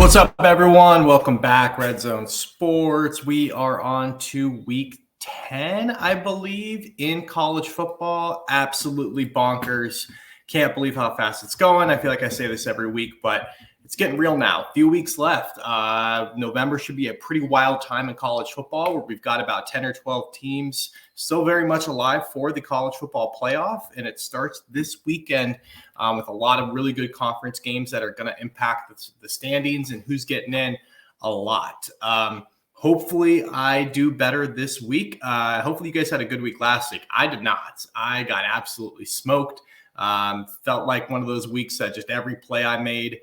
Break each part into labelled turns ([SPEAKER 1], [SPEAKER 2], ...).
[SPEAKER 1] What's up, everyone? Welcome back, Red Zone Sports. We are on to week 10, I believe, in college football. Absolutely bonkers. Can't believe how fast it's going. I feel like I say this every week, but it's getting real now. A few weeks left. November should be a pretty wild time in college football where we've got about 10 or 12 teams still very much alive for the college football playoff. And it starts this weekend with a lot of really good conference games that are going to impact the standings and who's getting in a lot. Hopefully I do better this week. Hopefully you guys had a good week last week. I did not. I got absolutely smoked. Felt like one of those weeks that just every play I made,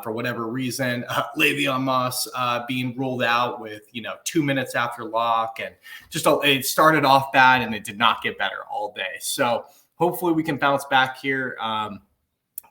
[SPEAKER 1] for whatever reason, Le'Veon Moss being ruled out with 2 minutes after lock, and just it started off bad and it did not get better all day. So hopefully we can bounce back here,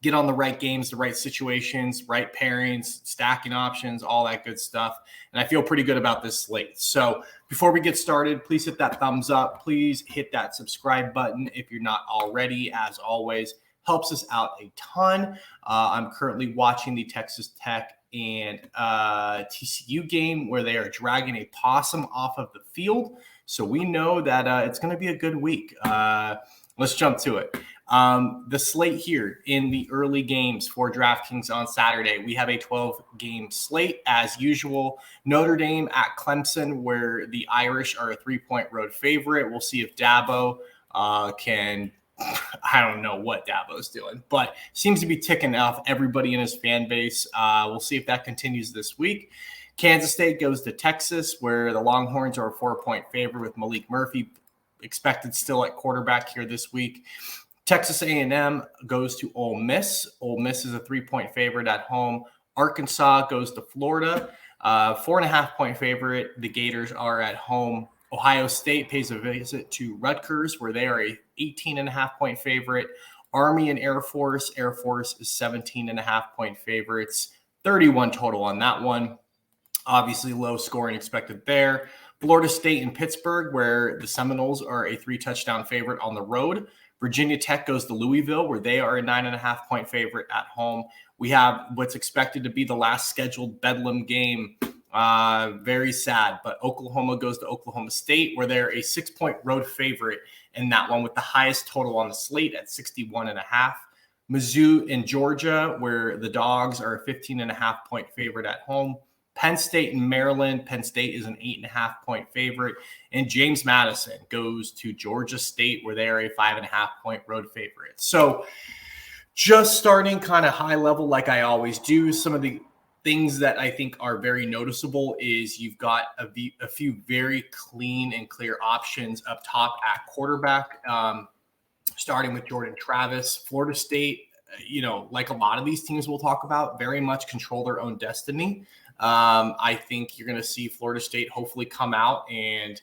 [SPEAKER 1] get on the right games, the right situations, right pairings, stacking options, all that good stuff. And I feel pretty good about this slate. So before we get started, please hit that thumbs up. Please hit that subscribe button if you're not already. As always, helps us out a ton. I'm currently watching the Texas Tech and TCU game where they are dragging a possum off of the field. So we know that it's going to be a good week. Let's jump to it. The slate here in the early games for DraftKings on Saturday, we have a 12-game slate as usual. Notre Dame at Clemson, where the Irish are a 3-point road favorite. We'll see if Dabo can – I don't know what Dabo's doing, but seems to be ticking off everybody in his fan base. We'll see if that continues this week. Kansas State goes to Texas, where the Longhorns are a 4-point favorite with Malik Murphy expected still at quarterback here this week. Texas A&M goes to Ole Miss. Ole Miss is a 3-point favorite at home. Arkansas goes to Florida, 4.5-point favorite. The Gators are at home. Ohio State pays a visit to Rutgers, where they are a 18.5-point favorite. Army and Air Force is 17.5-point favorites. 31 total on that one. Obviously low scoring expected there. Florida State and Pittsburgh, where the Seminoles are a 3-touchdown favorite on the road. Virginia Tech goes to Louisville, where they are a 9.5-point favorite at home. We have what's expected to be the last scheduled Bedlam game. Very sad, but Oklahoma goes to Oklahoma State, where they're a 6-point road favorite in that one with the highest total on the slate at 61.5. Mizzou in Georgia, where the Dogs are a 15.5-point favorite at home. Penn State and Maryland. Penn State is an 8.5-point favorite. And James Madison goes to Georgia State, where they are a 5.5-point road favorite. So just starting kind of high level like I always do, some of the things that I think are very noticeable is you've got a few very clean and clear options up top at quarterback, starting with Jordan Travis. Florida State, like a lot of these teams we'll talk about, very much control their own destiny. I think you're going to see Florida State hopefully come out and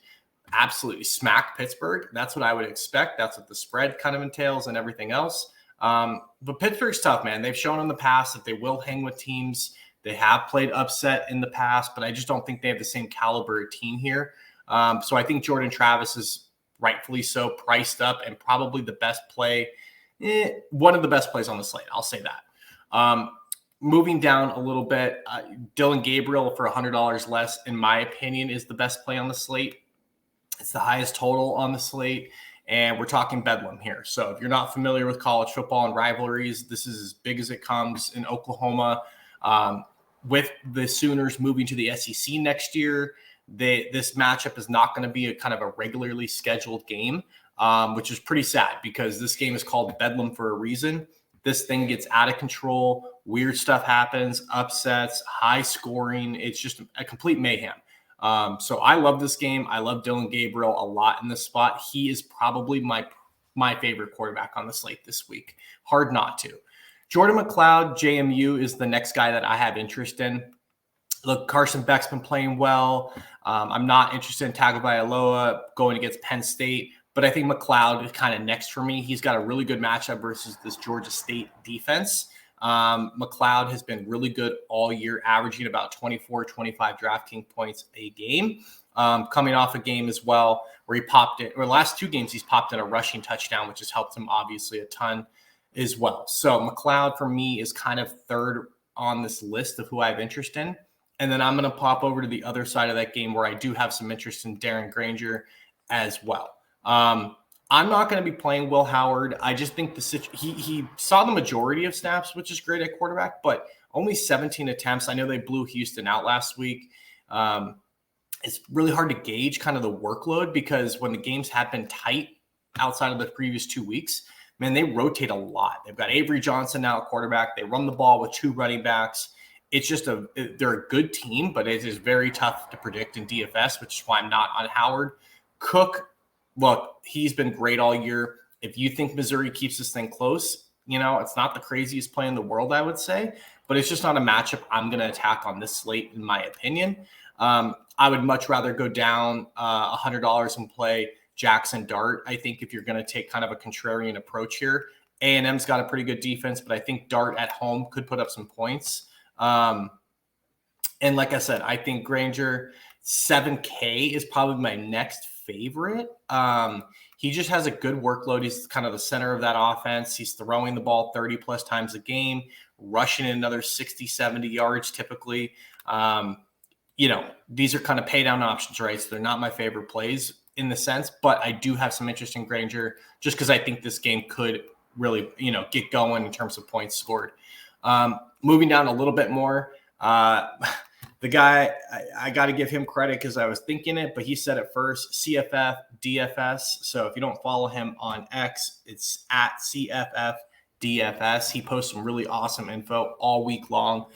[SPEAKER 1] absolutely smack Pittsburgh. That's what I would expect. That's what the spread kind of entails and everything else. But Pittsburgh's tough, man. They've shown in the past that they will hang with teams. They have played upset in the past, but I just don't think they have the same caliber team here. So I think Jordan Travis is rightfully so priced up and probably the best play, one of the best plays on the slate. I'll say that. Moving down a little bit, Dylan Gabriel for $100 less, in my opinion, is the best play on the slate. It's the highest total on the slate, and we're talking Bedlam here. So if you're not familiar with college football and rivalries, this is as big as it comes in Oklahoma. With the Sooners moving to the SEC next year, this matchup is not going to be a kind of a regularly scheduled game, which is pretty sad because this game is called Bedlam for a reason. This thing gets out of control. Weird stuff happens, upsets, high scoring. It's just a complete mayhem. So I love this game. I love Dylan Gabriel a lot in this spot. He is probably my favorite quarterback on the slate this week. Hard not to. Jordan McLeod, JMU, is the next guy that I have interest in. Look, Carson Beck's been playing well. I'm not interested in Tagovailoa going against Penn State, but I think McLeod is kind of next for me. He's got a really good matchup versus this Georgia State defense. McLeod has been really good all year, averaging about 24, 25 DraftKings points a game. Coming off a game as well where he popped it, or the last two games he's popped in a rushing touchdown, which has helped him obviously a ton as well. So McLeod for me is kind of third on this list of who I have interest in. And then I'm going to pop over to the other side of that game where I do have some interest in Darren Granger as well. I'm not going to be playing Will Howard. I just think he saw the majority of snaps, which is great at quarterback, but only 17 attempts. I know they blew Houston out last week. It's really hard to gauge kind of the workload because when the games have been tight outside of the previous 2 weeks, man, they rotate a lot. They've got Avery Johnson now at quarterback. They run the ball with 2 running backs. It's just they're a good team, but it is very tough to predict in DFS, which is why I'm not on Howard. Cook, look, he's been great all year. If you think Missouri keeps this thing close, it's not the craziest play in the world, I would say, but it's just not a matchup I'm going to attack on this slate, in my opinion. I would much rather go down $100 and play Jackson Dart. I think if you're going to take kind of a contrarian approach here, A&M's got a pretty good defense, but I think Dart at home could put up some points. And like I said, I think Granger 7K is probably my next favorite. He just has a good workload. He's kind of the center of that offense. He's throwing the ball 30 plus times a game, rushing another 60, 70 yards typically. These are kind of pay down options, right? So they're not my favorite plays in the sense, but I do have some interest in Granger just because I think this game could really, get going in terms of points scored. Moving down a little bit more, the guy, I got to give him credit because I was thinking it, but he said it first, CFF DFS. So if you don't follow him on X, it's at CFF DFS. He posts some really awesome info all week long.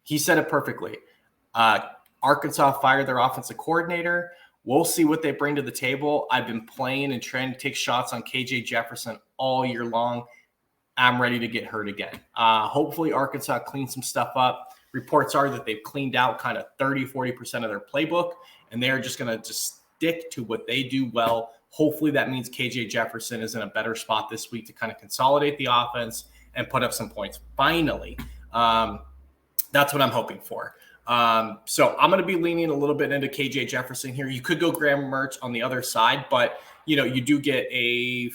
[SPEAKER 1] He said it perfectly. Arkansas fired their offensive coordinator. We'll see what they bring to the table. I've been playing and trying to take shots on KJ Jefferson all year long. I'm ready to get hurt again. Hopefully Arkansas cleans some stuff up. Reports are that they've cleaned out kind of 30-40% of their playbook, and they're just going to just stick to what they do well. Hopefully that means KJ Jefferson is in a better spot this week to kind of consolidate the offense and put up some points. Finally, that's what I'm hoping for. So I'm going to be leaning a little bit into KJ Jefferson here. You could go Graham Mertz on the other side, but you do get a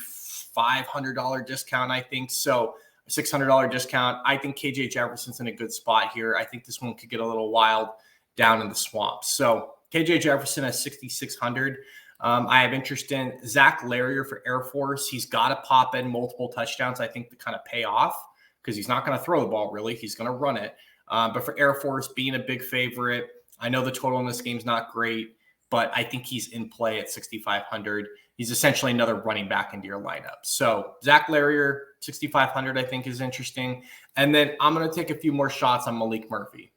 [SPEAKER 1] $500 discount, I think. So a $600 discount. I think KJ Jefferson's in a good spot here. I think this one could get a little wild down in the swamp. So KJ Jefferson at 6,600. I have interest in Zach Larrier for Air Force. He's got to pop in multiple touchdowns, I think, to kind of pay off because he's not going to throw the ball, really. He's going to run it. But for Air Force, being a big favorite, I know the total in this game is not great, but I think he's in play at 6,500. He's essentially another running back into your lineup. So Zach Larrier, 6,500, I think is interesting. And then I'm going to take a few more shots on Malik Murphy.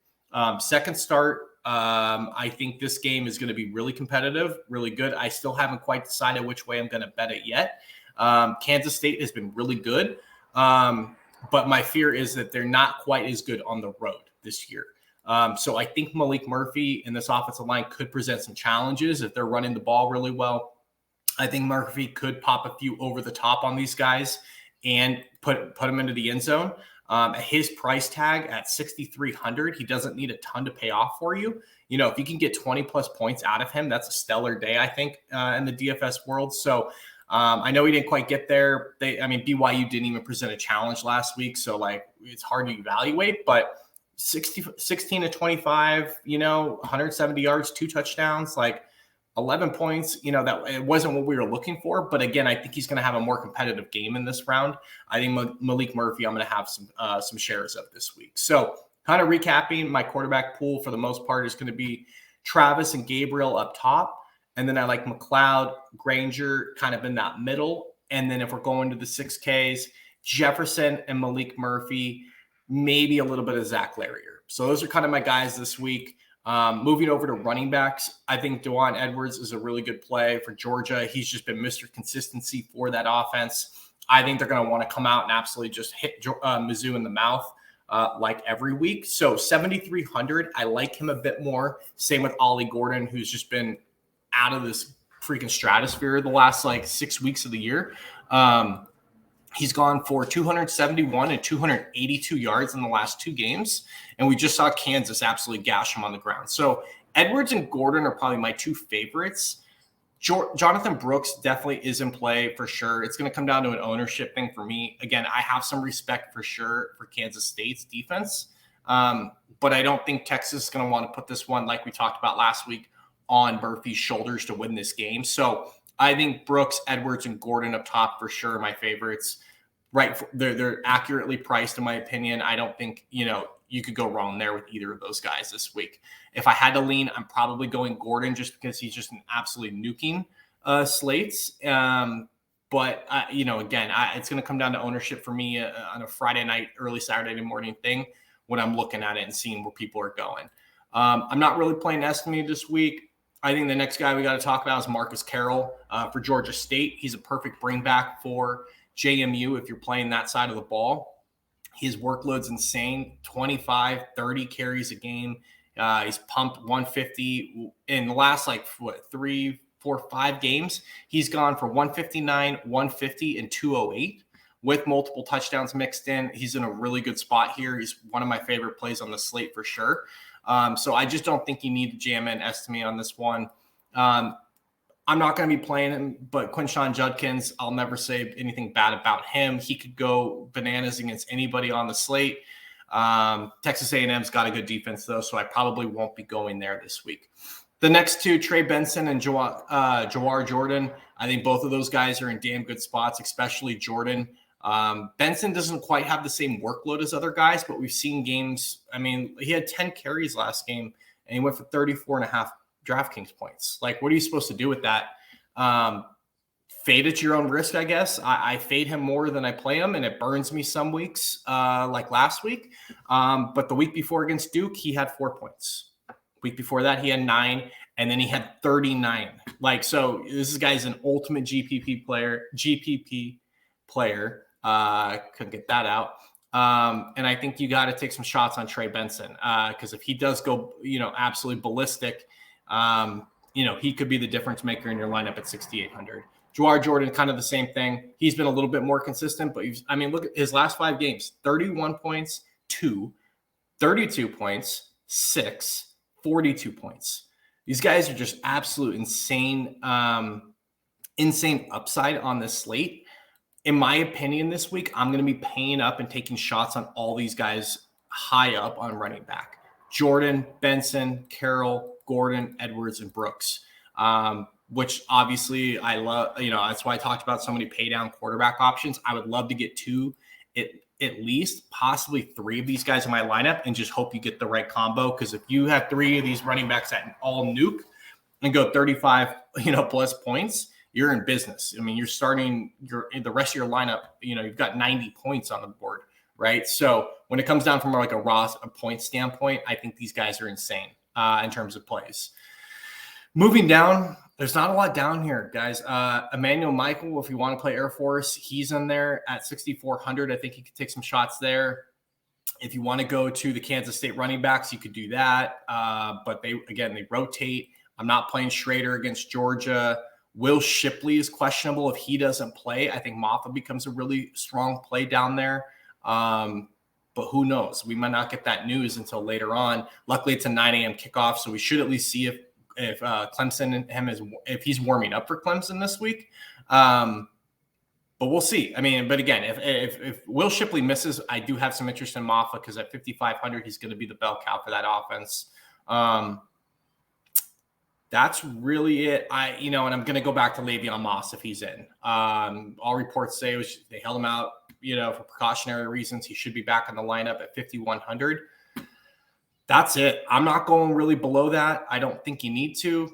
[SPEAKER 1] Second start, I think this game is going to be really competitive, really good. I still haven't quite decided which way I'm going to bet it yet. Kansas State has been really good. But my fear is that they're not quite as good on the road this year. So I think Malik Murphy in this offensive line could present some challenges if they're running the ball really well. I think Murphy could pop a few over the top on these guys and put them into the end zone. His price tag at 6,300, he doesn't need a ton to pay off for you. If you can get 20 plus points out of him, that's a stellar day, I think, in the DFS world. So I know he didn't quite get there. BYU didn't even present a challenge last week. So it's hard to evaluate, but 16 to 25, 170 yards, 2 touchdowns, 11 points, that it wasn't what we were looking for. But again, I think he's going to have a more competitive game in this round. I think Malik Murphy, I'm going to have some shares of this week. So kind of recapping, my quarterback pool for the most part is going to be Travis and Gabriel up top. And then I like McLeod, Granger kind of in that middle. And then if we're going to the 6Ks, Jefferson and Malik Murphy, maybe a little bit of Zach Larrier. So those are kind of my guys this week. Moving over to running backs, I think Dewan Edwards is a really good play for Georgia. He's just been Mr. Consistency for that offense. I think they're going to want to come out and absolutely just hit Mizzou in the mouth like every week. So 7,300, I like him a bit more. Same with Ollie Gordon, who's just been out of this freaking stratosphere the last 6 weeks of the year. He's gone for 271 and 282 yards in the last 2 games. And we just saw Kansas absolutely gash him on the ground. So Edwards and Gordon are probably my 2 favorites. Jonathan Brooks definitely is in play for sure. It's going to come down to an ownership thing for me. Again, I have some respect for sure for Kansas State's defense, but I don't think Texas is going to want to put this one, like we talked about last week, on Murphy's shoulders to win this game. So I think Brooks, Edwards, and Gordon up top for sure are my favorites. Right, they're accurately priced in my opinion. I don't think you could go wrong there with either of those guys this week. If I had to lean, I'm probably going Gordon just because he's just an absolutely nuking slates. But again, it's going to come down to ownership for me on a Friday night, early Saturday morning thing when I'm looking at it and seeing where people are going. I'm not really playing Estime this week. I think the next guy we got to talk about is Marcus Carroll for Georgia State. He's a perfect bring back for JMU if you're playing that side of the ball. His workload's insane, 25, 30 carries a game. He's pumped 150 in the last 3, 4, 5 games. He's gone for 159, 150, and 208 with multiple touchdowns mixed in. He's in a really good spot here. He's one of my favorite plays on the slate for sure. So I just don't think you need to jam in Estime on this one. I'm not going to be playing him, but Quinshon Judkins, I'll never say anything bad about him. He could go bananas against anybody on the slate. Texas A&M's got a good defense, though, so I probably won't be going there this week. The next two, Trey Benson and Jawar Jordan, I think both of those guys are in damn good spots, especially Jordan. Benson doesn't quite have the same workload as other guys, but we've seen games. I mean, he had 10 carries last game, and he went for 34.5 DraftKings points. What are you supposed to do with that? Fade at your own risk, I guess. I fade him more than I play him, and it burns me some weeks, like last week. But the week before against Duke, he had 4 points. Week before that, he had 9, and then he had 39. So this guy's an ultimate GPP player. Couldn't get that out. And I think you got to take some shots on Trey Benson because if he does go, absolutely ballistic, he could be the difference maker in your lineup at 6,800. Jawar Jordan, kind of the same thing. He's been a little bit more consistent, but look at his last 5 games: 31 points, 2, 32 points, 6, 42 points. These guys are just absolute insane upside on this slate. In my opinion, this week, I'm going to be paying up and taking shots on all these guys high up on running back. Jordan, Benson, Carroll, Gordon, Edwards, and Brooks, which obviously I love. That's why I talked about so many pay down quarterback options. I would love to get 2, at least, possibly 3 of these guys in my lineup and just hope you get the right combo. Because if you have 3 of these running backs that all nuke and go 35, plus points, you're in business. You're starting the rest of your lineup, you've got 90 points on the board, right? So when it comes down from a point standpoint, I think these guys are insane in terms of plays. Moving down, there's not a lot down here, guys. Emmanuel Michael, if you want to play Air Force, he's in there at 6,400. I think you could take some shots there. If you want to go to the Kansas State running backs, you could do that. But they rotate. I'm not playing Schrader against Georgia. Will Shipley is questionable. If he doesn't play, I think Moffa becomes a really strong play down there. But who knows? We might not get that news until later on. Luckily, it's a 9 a.m. kickoff, so we should at least see if Clemson and him if he's warming up for Clemson this week. But we'll see. But again, if Will Shipley misses, I do have some interest in Moffa because at 5,500, he's going to be the bell cow for that offense. That's really it. And I'm going to go back to Le'Veon Moss if he's in. All reports say they held him out, for precautionary reasons. He should be back in the lineup at 5,100. That's it. I'm not going really below that. I don't think you need to.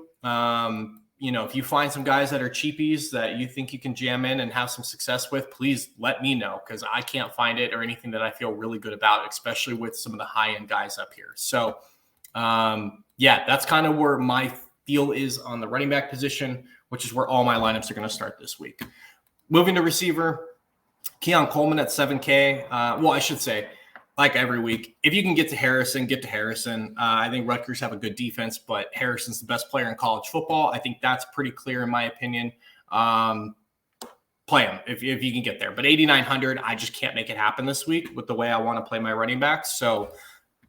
[SPEAKER 1] If you find some guys that are cheapies that you think you can jam in and have some success with, please let me know because I can't find it or anything that I feel really good about, especially with some of the high-end guys up here. So, that's kind of where my feel is on the running back position, which is where all my lineups are going to start this week. Moving to receiver, Keon Coleman at 7K. I should say, like every week, if you can get to Harrison, get to Harrison. I think Rutgers have a good defense, but Harrison's the best player in college football. I think that's pretty clear in my opinion. Play him if you can get there. But 8,900, I just can't make it happen this week with the way I want to play my running backs. So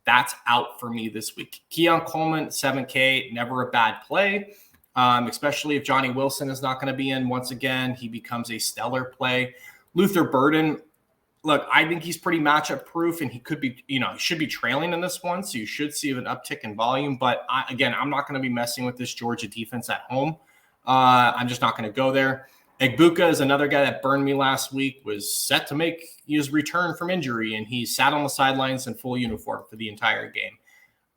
[SPEAKER 1] that's out for me this week. Keon Coleman, 7K, never a bad play. especially if Johnny Wilson is not going to be in once again. He becomes a stellar play. Luther Burden, look, I think he's pretty matchup proof, and he could be, he should be trailing in this one, so you should see an uptick in volume. But I'm not going to be messing with this Georgia defense at home. I'm just not going to go there. Egbuka is another guy that burned me last week, was set to make his return from injury, and he sat on the sidelines in full uniform for the entire game.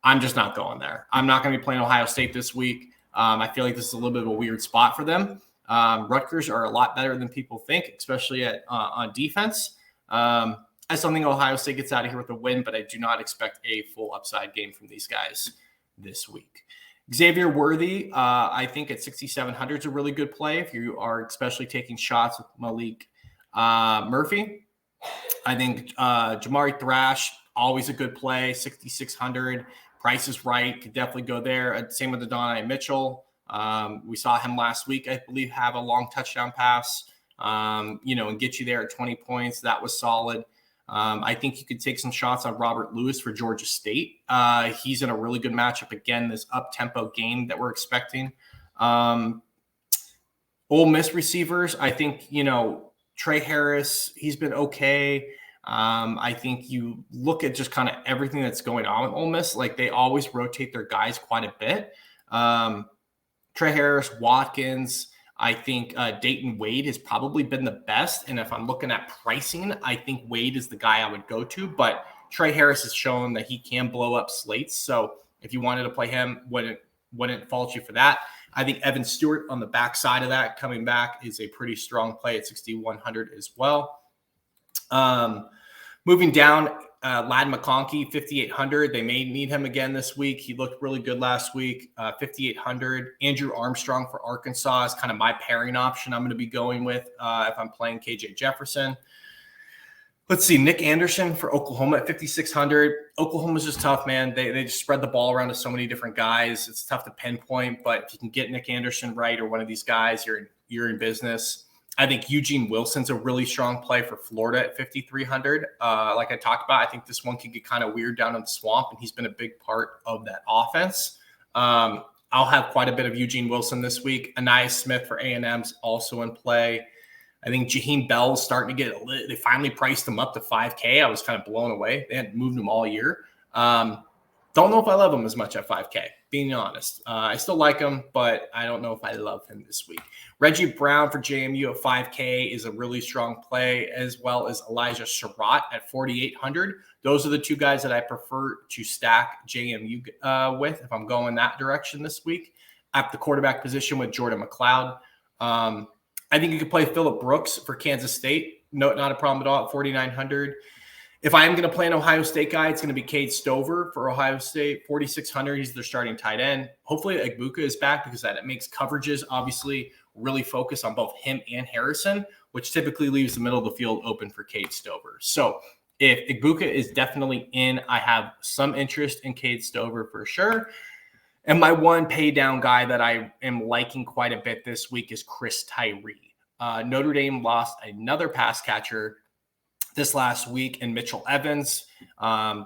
[SPEAKER 1] I'm just not going there. I'm not going to be playing Ohio State this week. I feel like this is a little bit of a weird spot for them. Rutgers are a lot better than people think, especially on defense. I still think Ohio State gets out of here with a win, but I do not expect a full upside game from these guys this week. Xavier Worthy, I think at 6,700 is a really good play if you are especially taking shots with Malik Murphy. I think Jamari Thrash, always a good play, 6,600. Price is right, could definitely go there. Same with Adonai Mitchell. We saw him last week, I believe, have a long touchdown pass, and get you there at 20 points. That was solid. I think you could take some shots on Robert Lewis for Georgia State. He's in a really good matchup again, this up-tempo game that we're expecting. Ole Miss receivers, I think, Trey Harris, he's been okay. I think you look at just kind of everything that's going on with Ole Miss. Like, they always rotate their guys quite a bit. Trey Harris, Watkins, I think Dayton Wade has probably been the best. And if I'm looking at pricing, I think Wade is the guy I would go to. But Trey Harris has shown that he can blow up slates. So if you wanted to play him, wouldn't fault you for that. I think Evan Stewart on the backside of that coming back is a pretty strong play at 6,100 as well. Moving down, Ladd McConkey, 5,800. They may need him again this week. He looked really good last week, 5,800. Andrew Armstrong for Arkansas is kind of my pairing option I'm going to be going with if I'm playing KJ Jefferson. Let's see, Nick Anderson for Oklahoma at 5,600. Oklahoma's just tough, man. They just spread the ball around to so many different guys. It's tough to pinpoint, but if you can get Nick Anderson right or one of these guys, you're in business. I think Eugene Wilson's a really strong play for Florida at 5,300. Like I talked about, I think this one could get kind of weird down in the swamp, and he's been a big part of that offense. I'll have quite a bit of Eugene Wilson this week. Anais Smith for A&M's also in play. I think Jaheim Bell's starting to get they finally priced him up to 5K. I was kind of blown away. They hadn't moved him all year. Don't know if I love him as much at 5K, being honest. I still like him, but I don't know if I love him this week. Reggie Brown for JMU at 5K is a really strong play, as well as Elijah Surratt at 4,800. Those are the two guys that I prefer to stack JMU with if I'm going that direction this week. At the quarterback position with Jordan McLeod. I think you could play Phillip Brooks for Kansas State. No, not a problem at all at 4,900. If I am going to play an Ohio State guy, it's going to be Cade Stover for Ohio State, 4,600. He's their starting tight end. Hopefully Egbuka is back because that makes coverages obviously really focus on both him and Harrison, which typically leaves the middle of the field open for Cade Stover. So if Egbuka is definitely in, I have some interest in Cade Stover for sure. And my one pay down guy that I am liking quite a bit this week is Chris Tyree. Notre Dame lost another pass catcher this last week in Mitchell Evans.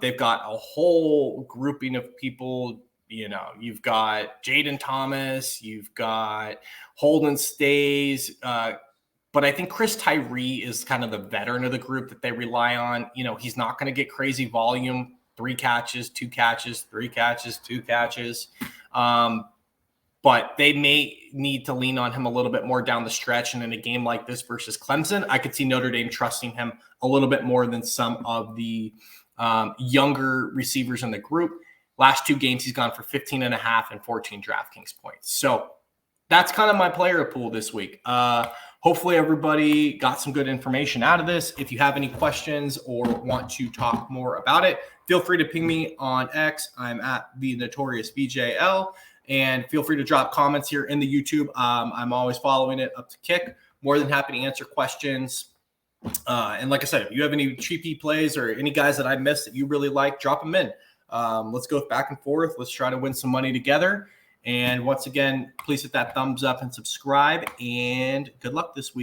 [SPEAKER 1] They've got a whole grouping of people. You've got Jaden Thomas, you've got Holden Stays, but I think Chris Tyree is kind of the veteran of the group that they rely on. He's not going to get crazy volume, 3 catches, 2 catches, 3 catches, 2 catches. But they may need to lean on him a little bit more down the stretch. And in a game like this versus Clemson, I could see Notre Dame trusting him a little bit more than some of the younger receivers in the group. Last 2 games, he's gone for 15.5 and 14 DraftKings points. So that's kind of my player pool this week. Hopefully everybody got some good information out of this. If you have any questions or want to talk more about it, feel free to ping me on X. I'm at the Notorious VJL. And feel free to drop comments here in the YouTube. I'm always following it up to kick. More than happy to answer questions. And like I said, if you have any cheapy plays or any guys that I missed that you really like, drop them in. Let's go back and forth. Let's try to win some money together. And once again, please hit that thumbs up and subscribe. And good luck this week.